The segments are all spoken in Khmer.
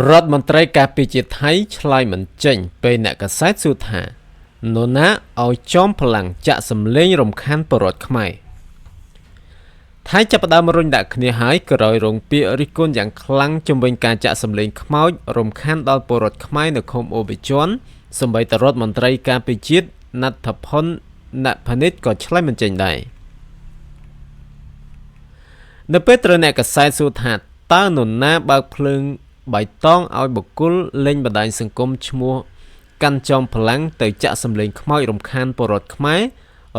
រដ្ឋមន្ត្រីការពារជាតិថៃឆ្លើយមិនចេញពេលអ្នកកាសែតសួរថានរណាឲ្យចំផល្លាំងចាក់សម្លេងរំខានពលរដ្ឋខ្មែរថៃចាប់ផ្ដើមរុញដាក់គ្នាហើយក្រោយរងពាក្យរិះគន់យ៉ាងខ្លាំងជំវិញការចាក់សម្លេងខ្មោចរំខានដល់ពលរដ្ឋខ្មែរនៅឃុំអូប៊ីជន់សម្បីតរដ្ឋមន្ត្រីការពារជាតិណាត់ថាផុនណភនិតក៏ឆ្លើយមិនចេញដែរនៅពេលត្រូវអ្នកកាសែតសួរថាតើនរណាបើកភ្លើងបៃតងឲ្យបុគ្គលលេងបណ្ដាញសង្គមឈ្មោះកាន់ចំផល្លាំងទៅចាក់សម្លេងខ្មោចរំខានពលរដ្ឋខ្មែរ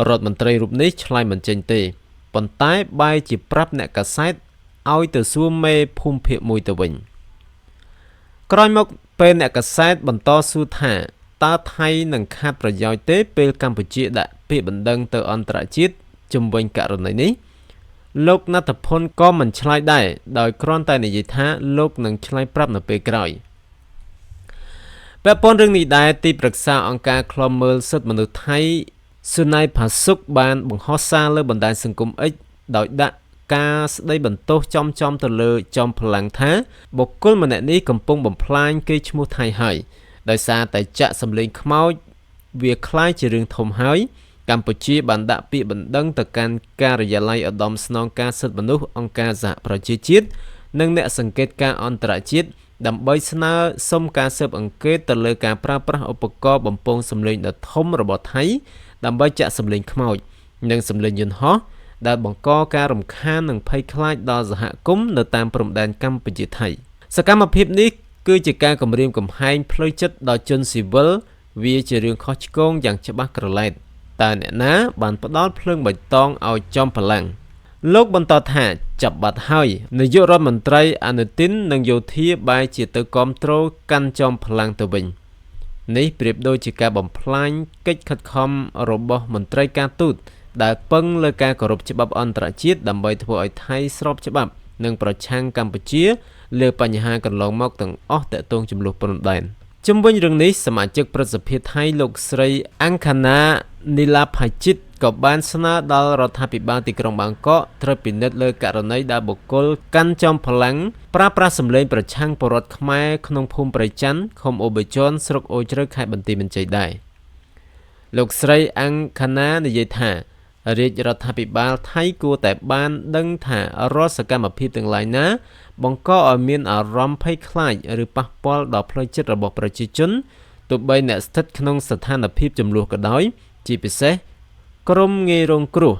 រដ្ឋមន្ត្រីរូបនេះឆ្លើយមិនចេញទេប៉ុន្តែបែរជាប្រាប់អ្នកកាសែតឲ្យទៅសួរមេភូមិភាគមួយទៅវិញក្រោយមកពេលអ្នកកាសែតបន្តសួរថាតើថៃនឹងខាត់ប្រយោជន៍ទេពេលកម្ពុជាដាក់ពាក្យបណ្ដឹងទៅអន្តរជាតិជំវិញករណីនេះលោកណដ្ឋភុនក៏មិនឆ្លើយដែរដោយគ្រាន់តែនិយាយថាលោកនឹងឆ្លើយប្រាប់នៅពេលក្រោយពាក់ព័ន្ធរឿងនេះដែរទីប្រឹក្សាអង្គការឃ្លាំមើលសិទ្ធិមនុស្សថៃស៊ុណៃផាសុកបានបង្ហោះសារលើបណ្ដាញសង្គម X ដោយដាក់ការស្ដីបន្ទោសចំទៅលើចំផល្លាំងថាបុគ្គលម្នាក់នេះកំពុងបំផ្លាញកេរ្តិ៍ឈ្មោះថៃហើយដោយសារតែចាក់សម្លេងខ្មោចវាคล้ายជារឿងធំហើយកម្ពុជាបានដាក់ពាក្យបណ្ដឹងទៅកាន់ការិយាល័យឧត្តមស្នងការសិទ្ធិមនុស្សអង្គការសហប្រជាជាតិនិងអ្នកសង្កេតការអន្តរជាតិដើម្បីស្នើសុំការស៊ើបអង្កេតទៅលើការប្រើប្រាស់ឧបករណ៍បំពងសម្លេងដ៏ធំរបស់ថៃដើម្បីចាក់សម្លេងខ្មោចនិងសម្លេងយន្តហោះដែលបង្កការរំខាននិងភ័យខ្លាចដល់សហគមន៍នៅតាមព្រំដែនកម្ពុជាថៃសកម្មភាពនេះគឺជាការគំរាមកំហែងផ្លូវចិត្តដល់ជនស៊ីវិលវាជារឿងខុសឆ្គងយ៉ាងច្បាស់ក្រឡែតតើអ្នកណាបានផ្ដាល់ភ្លើងបៃតងឲ្យចំផល្លាំងលោកបន្តថាចាប់បាត់ហើយនាយករដ្ឋមន្ត្រីអនុទិននិងយោធាបែរជាទៅគាំទ្រកាន់ចំផល្លាំងទៅវិញនេះប្រៀបដូចជាការបំផ្លាញកិច្ចខិតខំរបស់មន្ត្រីការទូតដែលពឹងលើការគោរពច្បាប់អន្តរជាតិដើម្បីធ្វើឲ្យថៃស្របច្បាប់និងប្រឆាំងកម្ពុជាលើបញ្ហាកន្លងមកទាំងអស់តាក់ទងចំនួនព្រំដែនជុំវិញរឿងនេះសមាជិកប្រសិទ្ធិថៃលោកស្រីអង្គខាណានីឡាផាជីតក៏បានស្នើដល់រដ្ឋាភិបាលទីក្រុងបាងកកត្រូវពិនិត្យលើករណីដែលបុគ្គលកាន់ចំផល្លាំងប្រើប្រាស់សម្លេងប្រឆាំងពលរដ្ឋខ្មែរក្នុងភូមិប្រៃច័ន្ទឃុំអូប៊ីជន់ស្រុកអូជ្រៅខេត្តបន្ទាយមានជ័យដែរលោកស្រីអង្គខាណានិយាយថារាជរដ្ឋាភិបាលថៃគួរតែបានដឹងថារាល់សកម្មភាពទាំងឡាយណាបង្កឲ្យមានអារម្មណ៍ភ័យខ្លាចឬប៉ះពាល់ដល់ផ្លូវចិត្តរបស់ប្រជាជនទោះបីអ្នកស្ថិតក្នុងស្ថានភាពចំនួនក៏ដោយជាពិសេសក្រុមងាយរងគ្រោះ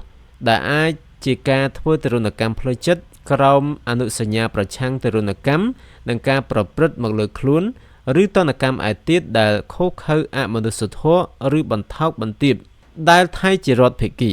ដែលអាចជាការធ្វើទរណកម្មផ្លូវចិត្តក្រោមអនុសញ្ញាប្រឆាំងទរណកម្មនិងការប្រព្រឹត្តមកលើខ្លួនឬទណ្ឌកម្មឯទៀតដែលខុសខើអមនុស្សធម៌ឬបន្ថោកបន្ទាបដែលថៃជារដ្ឋភាគី